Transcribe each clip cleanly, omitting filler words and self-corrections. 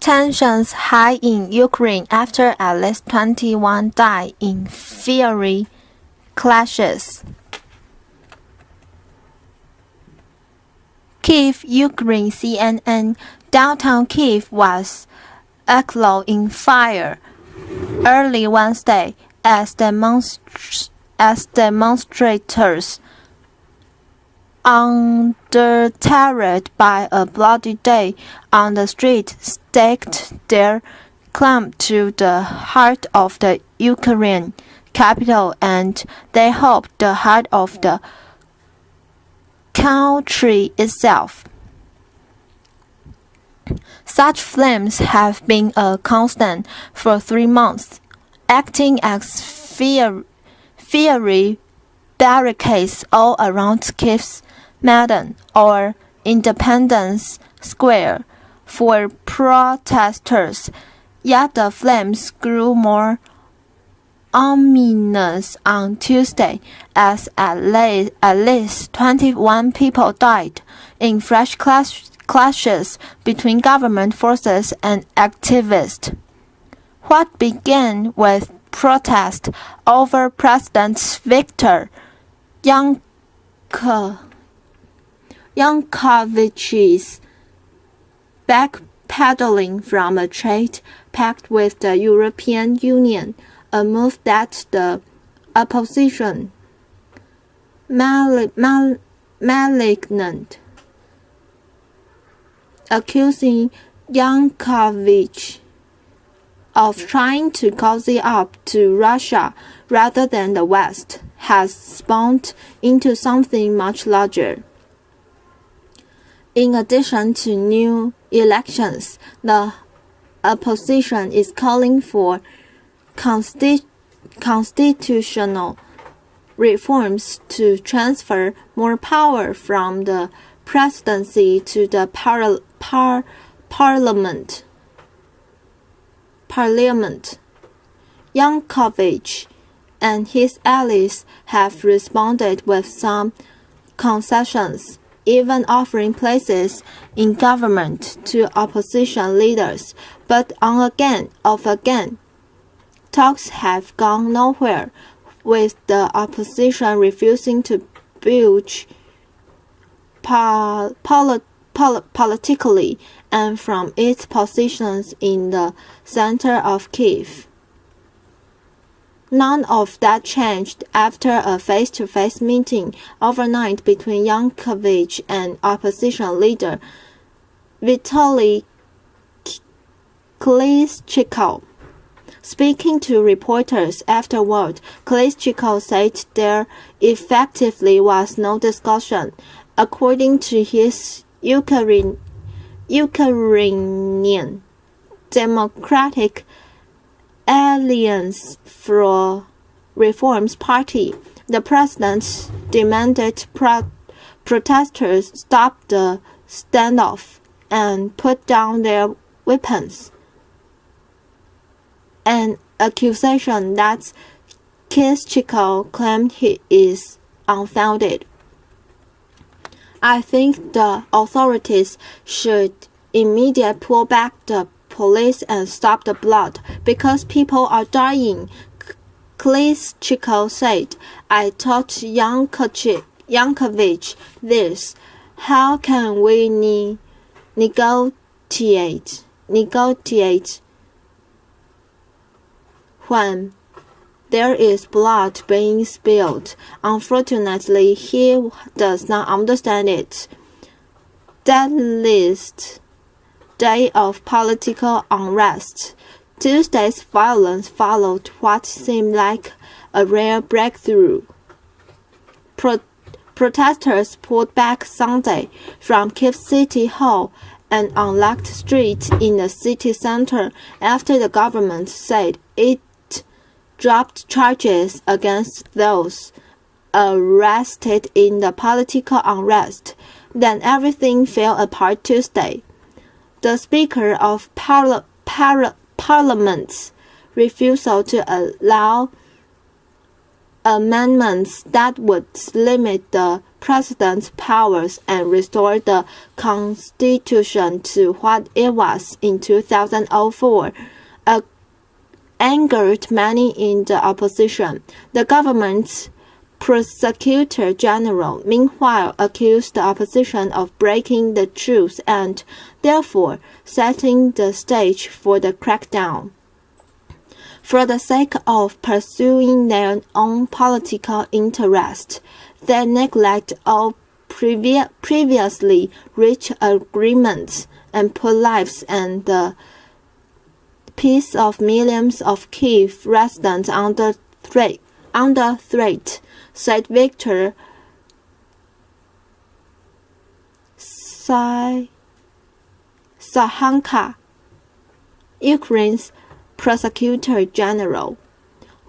Tensions high in Ukraine after at least 21 died in fiery clashes. Kiev, Ukraine, CNN. Downtown Kiev was aglow in fire early Wednesday as demonstrators, undeterred by a bloody day on the street, staked their claim to the heart of the Ukrainian capital, and they hoped the heart of the country itself. Such flames have been a constant for 3 months, acting as fiery barricades all around Kiev's Maidan, or Independence Square, for protesters. Yet the flames grew more ominous on Tuesday, as at least 21 people died in fresh clashes between government forces and activists. What began with protest over President Viktor Yanukovych's backpedaling from a trade pact with the European Union, a move that the opposition, malignant, accusing Yanukovych of trying to cozy up to Russia rather than the West, has spawned into something much larger. In addition to new elections, the opposition is calling for constitutional reforms to transfer more power from the presidency to the parliament. Yanukovych and his allies have responded with some concessions, even offering places in government to opposition leaders, but on again, off again. Talks have gone nowhere, with the opposition refusing to budge politically and from its positions in the center of Kiev. None of that changed after a face-to-face meeting overnight between Yanukovych and opposition leader Vitaly Klitschko. Speaking to reporters afterward, Klitschko said there effectively was no discussion. According to his Ukrainian Democratic Alliance for Reform's party, the president demanded protesters stop the standoff and put down their weapons, an accusation that Klitschko claimed he is unfounded. I think the authorities should immediately pull back the police and stop the blood, because people are dying, Klitschko said. I told Yanukovych this. How can we negotiate when there is blood being spilled? Unfortunately, he does not understand it. That last day of political unrest, Tuesday's violence followed what seemed like a rare breakthrough. Protesters pulled back Sunday from Kiev City Hall, an unlocked street in the city center, after the government said it dropped charges against those arrested in the political unrest. Then everything fell apart Tuesday. The Speaker of Parliament's refusal to allow amendments that would limit the president's powers and restore the Constitution to what it was in 2004, angered many in the opposition. The government's prosecutor general, meanwhile, accused the opposition of breaking the truce and, therefore, setting the stage for the crackdown. For the sake of pursuing their own political interest, they neglect all previously reached agreements and put lives and the peace of millions of Kiev residents under threat, said Viktor Sahanka, Ukraine's prosecutor general.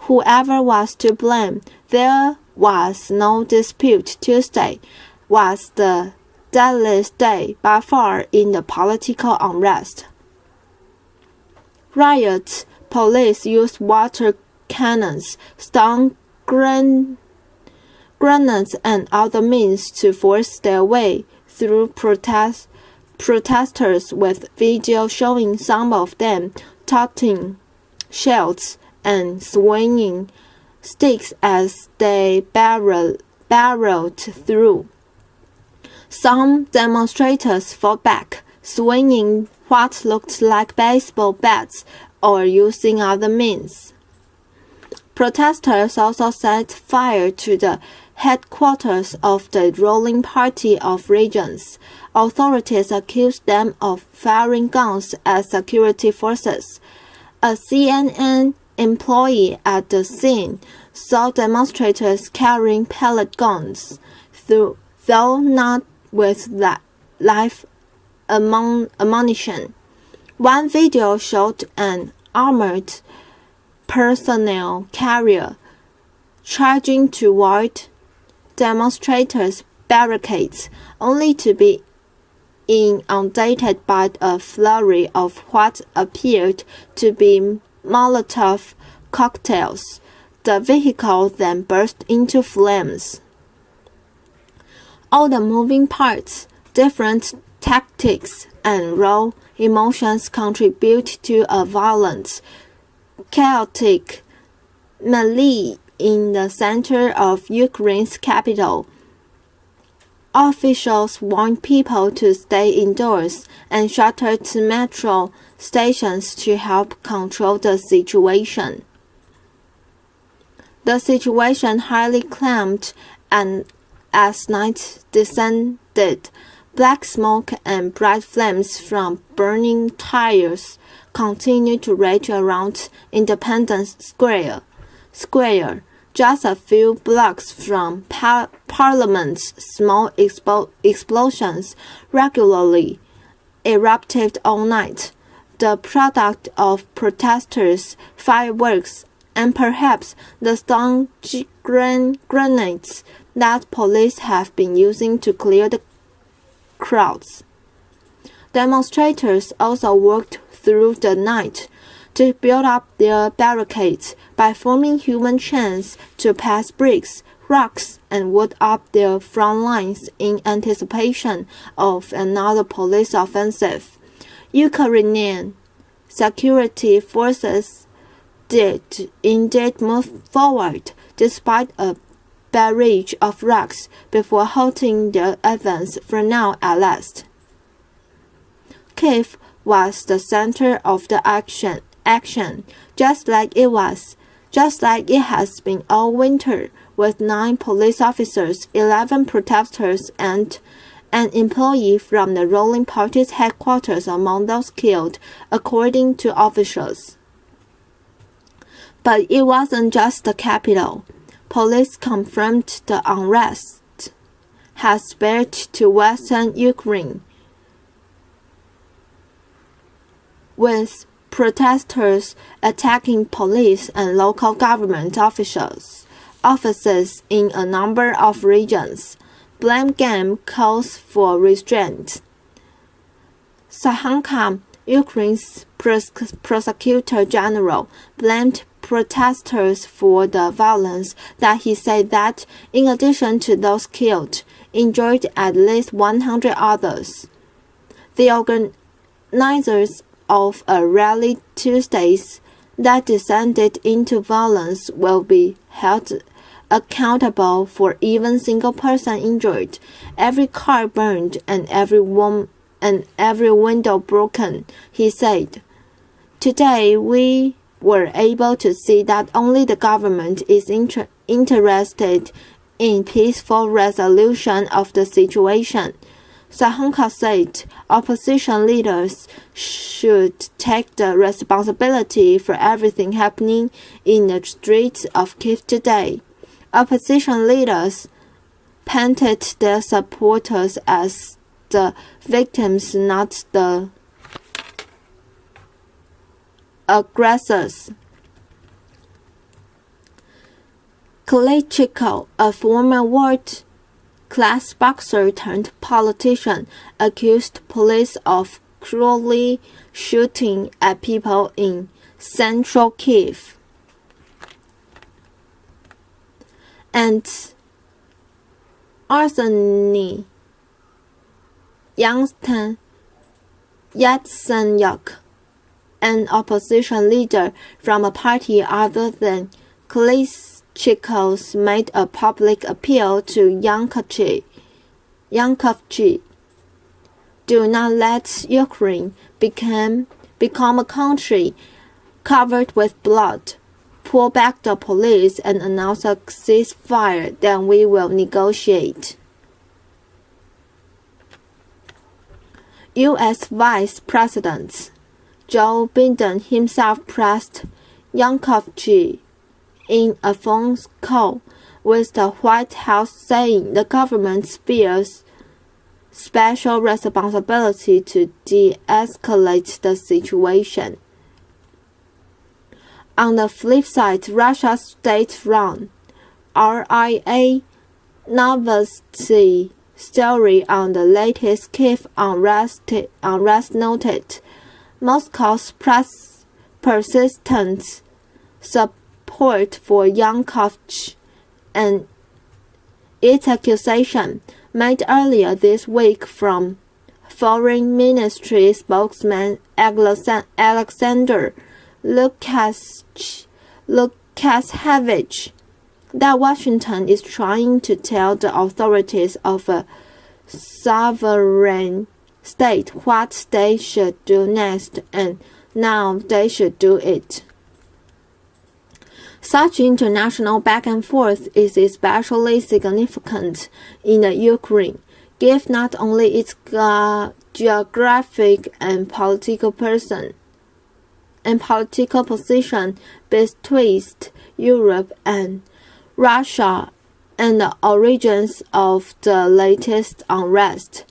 Whoever was to blame, there was no dispute. Tuesday was the deadliest day by far in the political unrest. Riots, police used water cannons, stun grenades and other means to force their way through protesters, with video showing some of them toting shells and swinging sticks as they barreled through. Some demonstrators fought back, swinging what looked like baseball bats or using other means. Protesters also set fire to the headquarters of the ruling party of regions. Authorities accused them of firing guns at security forces. A CNN employee at the scene saw demonstrators carrying pellet guns, though not with live ammunition. One video showed an armored personnel carrier charging toward demonstrators' barricades, only to be inundated by a flurry of what appeared to be Molotov cocktails. The vehicle then burst into flames. All the moving parts, different tactics, and raw emotions contribute to a violent, chaotic melee in the center of Ukraine's capital. Officials warned people to stay indoors and shuttered metro stations to help control the situation. The situation highly climbed, and as night descended, black smoke and bright flames from burning tires continued to rage around Independence Square, just a few blocks from Parliament's. Small explosions regularly erupted all night, the product of protesters' fireworks and perhaps the stun grenades that police have been using to clear the crowds. Demonstrators also worked through the night to build up their barricades by forming human chains to pass bricks, rocks, and wood up their front lines in anticipation of another police offensive. Ukrainian security forces did indeed move forward, despite a barrage of rocks, before halting their advance for now at last. Kiev was the center of the action, just like it has been all winter, with 9 police officers, 11 protesters, and an employee from the ruling party's headquarters among those killed, according to officials. But it wasn't just the capital. Police confirmed the unrest had spread to western Ukraine, with protesters attacking police and local government offices in a number of regions. Blame game calls for restraint. Sahanka, Ukraine's prosecutor general, blamed protesters for the violence that he said that, in addition to those killed, injured at least 100 others. The organizers of a rally Tuesdays that descended into violence will be held accountable for even single person injured, every car burned, and every window broken, he said. Today we were able to see that only the government is interested in peaceful resolution of the situation. Sahunka said opposition leaders should take the responsibility for everything happening in the streets of Kiev today. Opposition leaders painted their supporters as the victims, not the aggressors. Klitschko, a former world-class boxer turned politician, accused police of cruelly shooting at people in central Kiev. And Arseny Yatsenyuk, an opposition leader from a party other than Klitschko's, made a public appeal to Yankovchi. Do not let Ukraine become a country covered with blood. Pull back the police and announce a ceasefire, then we will negotiate. U.S. Vice President Joe Biden himself pressed Yankovchi in a phone call with the White House, saying the government bears special responsibility to de-escalate the situation. On the flip side, Russia's state-run RIA Novosti story on the latest Kiev unrest noted Moscow's persistent support for Yankovich and its accusation made earlier this week from Foreign Ministry spokesman Alexander Lukashevich that Washington is trying to tell the authorities of a sovereign state what they should do next, and now they should do it. Such international back and forth is especially significant in the Ukraine, given not only its geographic and political position between Europe and Russia, and the origins of the latest unrest.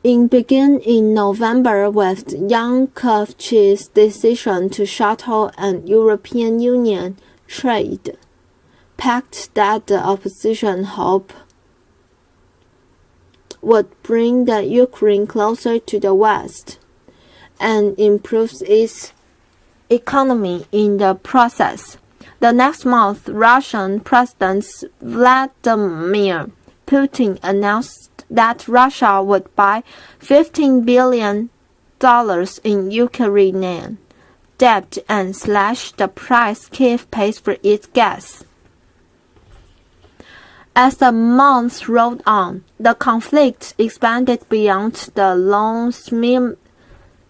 It began in November with Yankovich's decision to shuttle an European Union trade pact that the opposition hoped would bring the Ukraine closer to the West and improve its economy in the process. The next month, Russian President Vladimir Putin announced that Russia would buy $15 billion in Ukrainian debt and slash the price Kiev pays for its gas. As the months rolled on, the conflict expanded beyond the long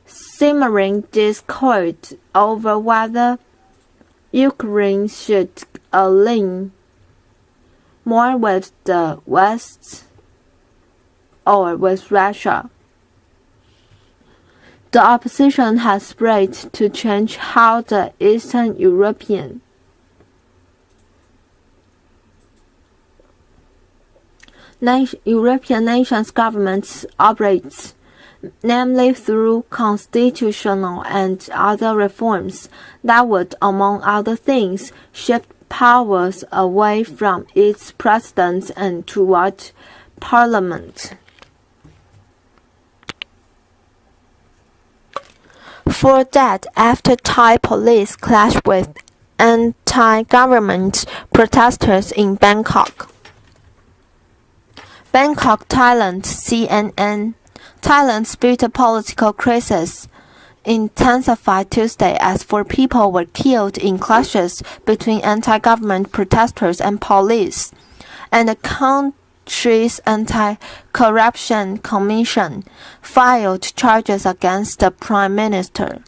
simmering discord over whether Ukraine should align more with the West or with Russia. The opposition has spread to change how the Eastern European nations' governments operates, namely through constitutional and other reforms that would, among other things, shift powers away from its president and toward Parliament. Before that, after Thai police clashed with anti-government protesters in Bangkok. Bangkok, Thailand, CNN. Thailand's bitter political crisis intensified Tuesday as 4 people were killed in clashes between anti-government protesters and police, and the country's anti-corruption commission filed charges against the prime minister.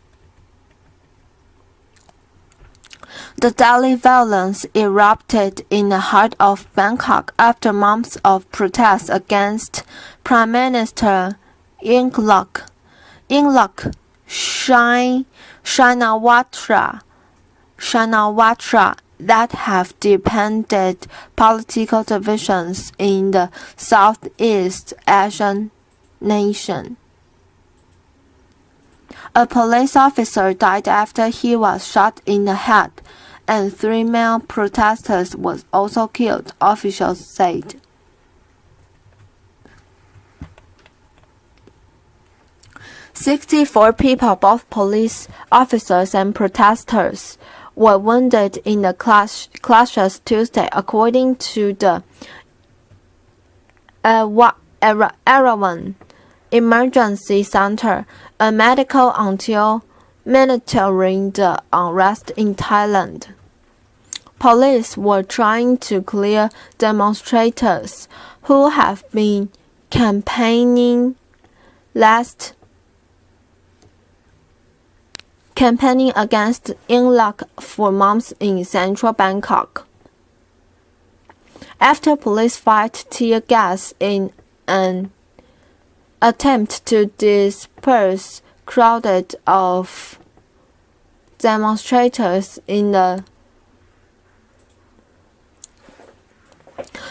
The deadly violence erupted in the heart of Bangkok after months of protests against Prime Minister Yingluck Shinawatra that have deepened political divisions in the Southeast Asian nation. A police officer died after he was shot in the head, and 3 male protesters were also killed, officials said. "64 people, both police officers and protesters, were wounded in the clashes Tuesday, according to the Erawan Emergency Center, a medical until monitoring the unrest in Thailand. Police were trying to clear demonstrators who have been campaigning against Yingluck for months in central Bangkok. After police fired tear gas in an attempt to disperse crowds of demonstrators in the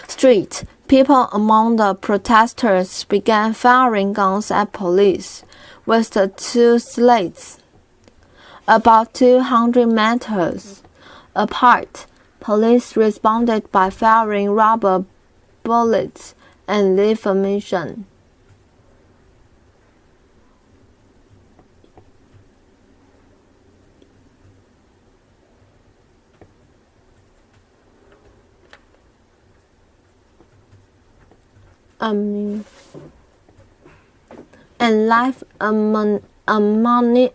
street, people among the protesters began firing guns at police, with the 2 slates about 200 meters apart. Police responded by firing rubber bullets and leaf ammunition. And live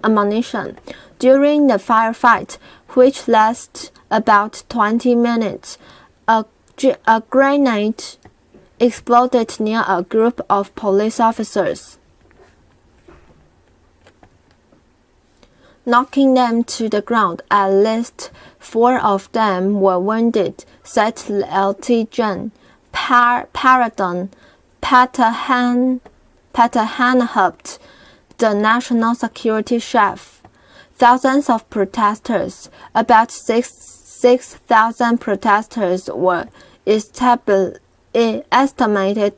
ammunition. During the firefight, which lasted about 20 minutes, a grenade exploded near a group of police officers, knocking them to the ground. At least 4 of them were wounded, said Lieutenant Paradon Patahanhupt, the national security chief. Thousands of protesters, about 6,000 protesters, were estimated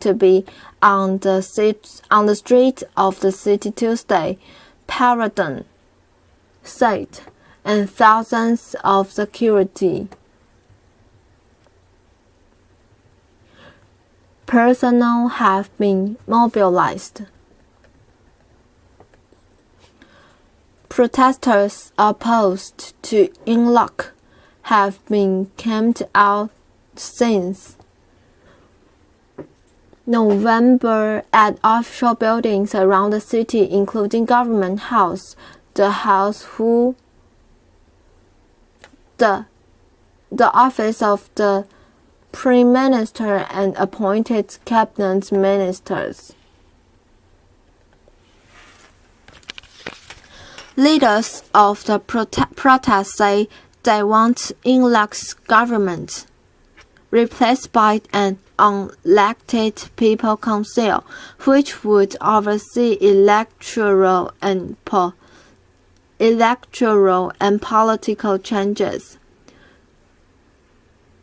to be on the street of the city Tuesday, Paradon said, and thousands of security personnel have been mobilized. Protesters opposed to Yingluck have been camped out since November at official buildings around the city, including Government House, the office of the Prime Minister, and appointed cabinet ministers. Leaders of the protest say they want Yingluck's government replaced by an unelected People Council, which would oversee electoral and political changes.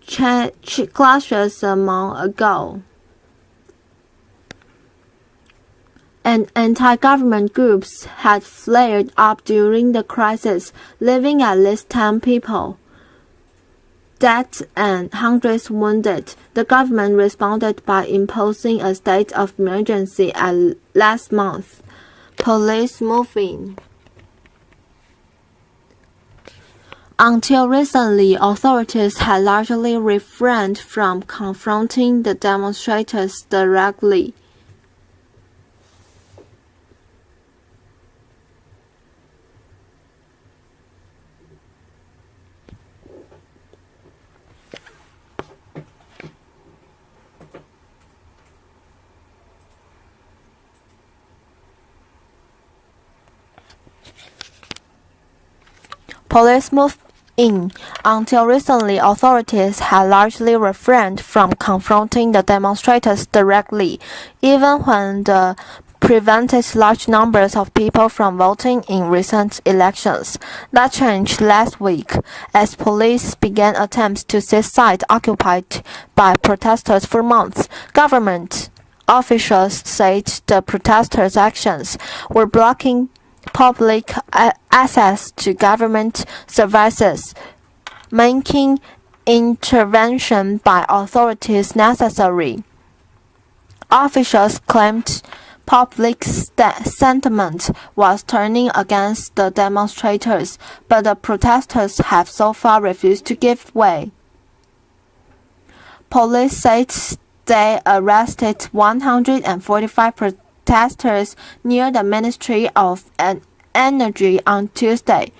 Clashes a month ago, and anti-government groups had flared up during the crisis, leaving at least 10 people dead and hundreds wounded. The government responded by imposing a state of emergency last month. Police moving Until recently, authorities had largely refrained from confronting the demonstrators directly. Police moved in. Until recently, authorities had largely refrained from confronting the demonstrators directly, even when they prevented large numbers of people from voting in recent elections. That changed last week, as police began attempts to seize sites occupied by protesters for months. Government officials said the protesters' actions were blocking public access to government services, making intervention by authorities necessary. Officials claimed public sentiment was turning against the demonstrators, but the protesters have so far refused to give way. Police said they arrested 145 protesters near the Ministry of Energy on Tuesday.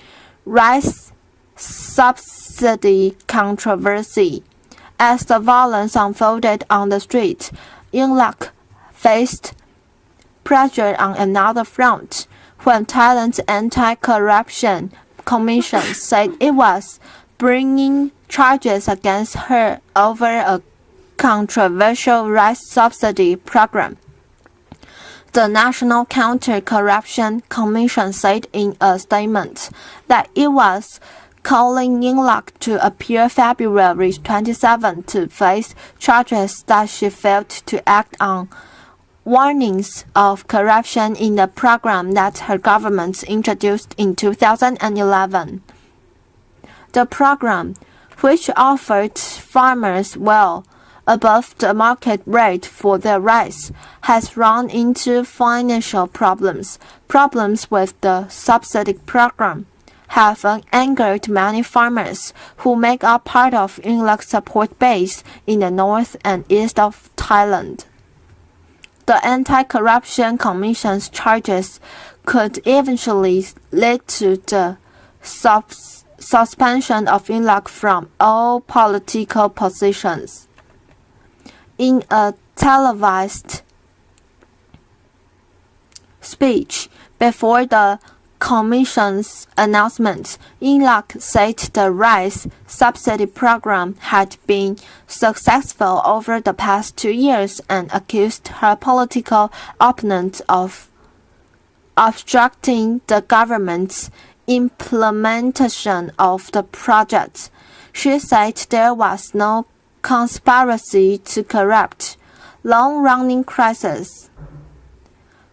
Rice subsidy controversy. As the violence unfolded on the street, Yingluck faced pressure on another front when Thailand's Anti-Corruption Commission said it was bringing charges against her over a controversial rice subsidy program. The National Counter-Corruption Commission said in a statement that it was calling Yingluck to appear February 27 to face charges that she failed to act on warnings of corruption in the program that her government introduced in 2011. The program, which offered farmers well above the market rate for their rice, has run into financial problems. Problems with the subsidy program have angered many farmers who make up part of Yingluck's support base in the north and east of Thailand. The Anti-Corruption Commission's charges could eventually lead to the suspension of Yingluck from all political positions. In a televised speech before the Commission's announcement, Yingluck said the rice subsidy program had been successful over the past 2 years and accused her political opponent of obstructing the government's implementation of the project. She said there was no conspiracy to corrupt long-running crisis.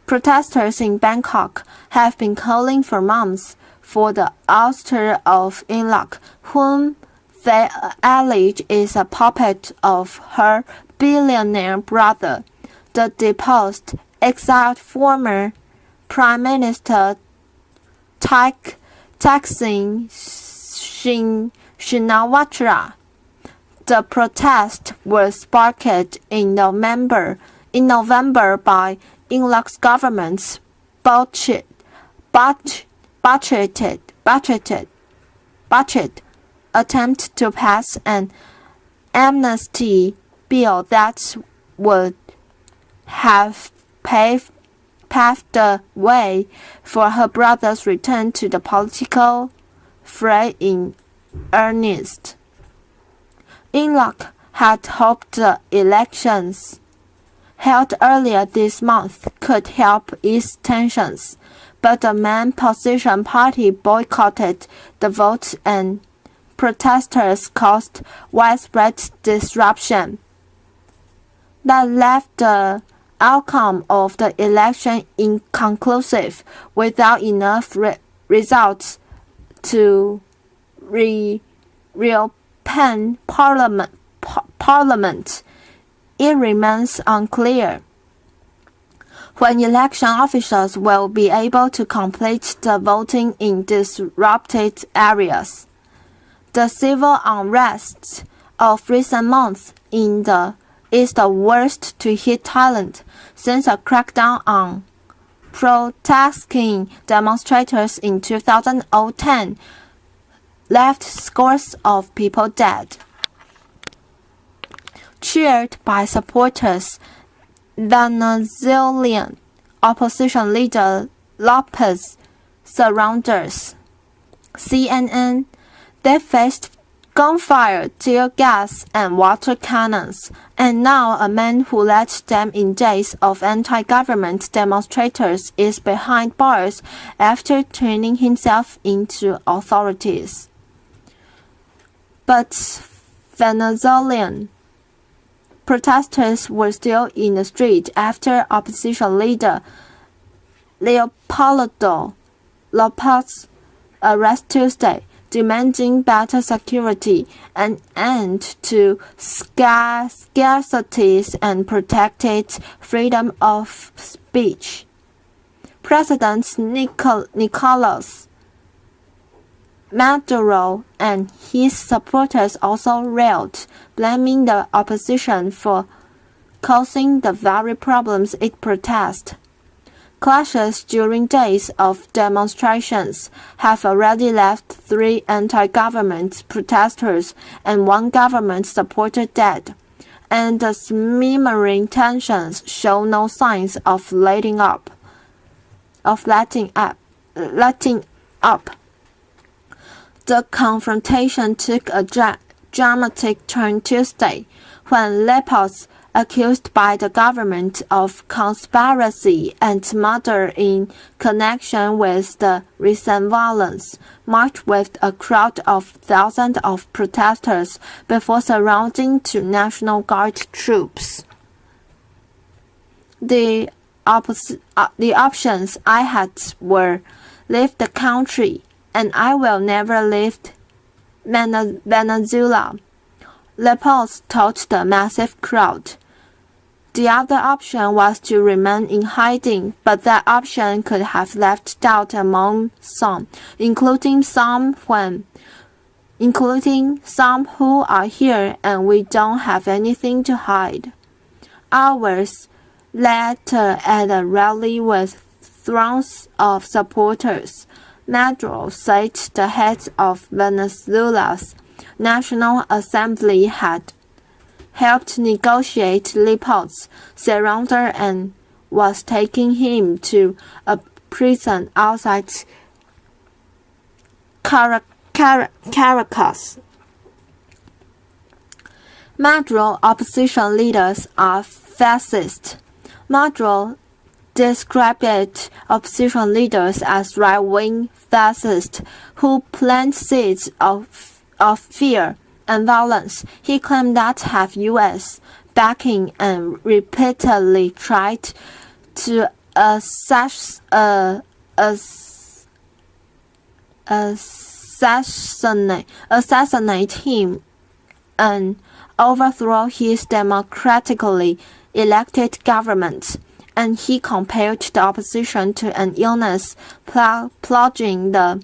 Protesters in Bangkok have been calling for months for the ouster of Yingluck, whom they allege is a puppet of her billionaire brother, the deposed, exiled former Prime Minister Thaksin Shinawatra. The protest was sparked in November by Yingluck's government's budget attempt to pass an amnesty bill that would have paved the way for her brother's return to the political fray in earnest. Yingluck had hoped the elections held earlier this month could help ease tensions, but the main opposition party boycotted the vote and protesters caused widespread disruption that left the outcome of the election inconclusive without enough results to reopen Parliament. It remains unclear when election officials will be able to complete the voting in disrupted areas. The civil unrest of recent months is the worst to hit Thailand since a crackdown on protesting demonstrators in 2010 left scores of people dead. Cheered by supporters, Venezuelan opposition leader Lopez surrenders. CNN, they faced gunfire, tear gas, and water cannons, and now a man who led them in days of anti-government demonstrators is behind bars after turning himself into authorities. But Venezuelan protesters were still in the street after opposition leader Leopoldo Lopez arrest Tuesday, demanding better security, an end to scarcities, and protected freedom of speech. President Nicolas Maduro and his supporters also railed, blaming the opposition for causing the very problems it protested. Clashes during days of demonstrations have already left 3 anti-government protesters and 1 government supporter dead, and the smoldering tensions show no signs of letting up. The confrontation took a dramatic turn Tuesday when Lopez, accused by the government of conspiracy and murder in connection with the recent violence, marched with a crowd of thousands of protesters before surrendering to National Guard troops. The options I had were leave the country, and I will never leave Venezuela, Lopez told the massive crowd. The other option was to remain in hiding, but that option could have left doubt among some, including some who are here, and we don't have anything to hide. Hours later, at a rally with throngs of supporters, Maduro said the heads of Venezuela's National Assembly had helped negotiate Lopez's surrender and was taking him to a prison outside Caracas. Maduro opposition leaders are fascist. Maduro described opposition leaders as right-wing fascists who plant seeds of fear and violence. He claimed that have U.S. backing and repeatedly tried to assassinate him and overthrow his democratically elected government. And he compared the opposition to an illness plaguing the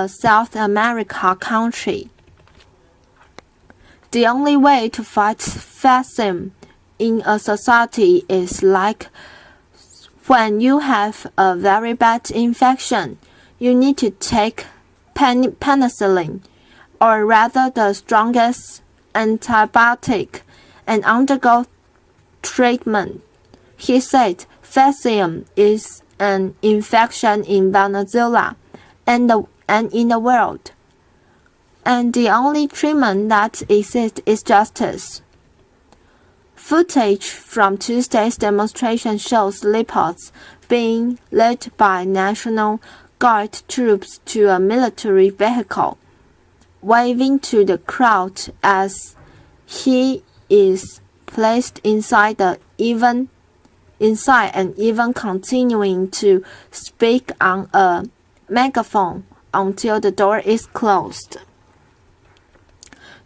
South America country. The only way to fight fascism in a society is like when you have a very bad infection, you need to take penicillin, or rather the strongest antibiotic, and undergo treatment. He said fascism is an infection in Venezuela and in the world, and the only treatment that exists is justice. Footage from Tuesday's demonstration shows Lopez being led by National Guard troops to a military vehicle, waving to the crowd as he is placed inside and even continuing to speak on a megaphone until the door is closed.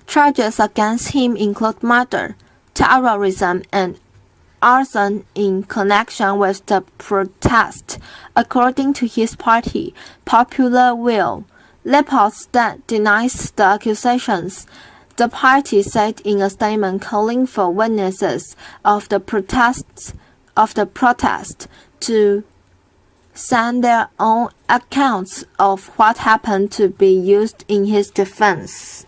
Charges against him include murder, terrorism, and arson in connection with the protest, according to his party, Popular Will. Leopoldstadt denies the accusations. The party said in a statement calling for witnesses of the protest to send their own accounts of what happened to be used in his defense.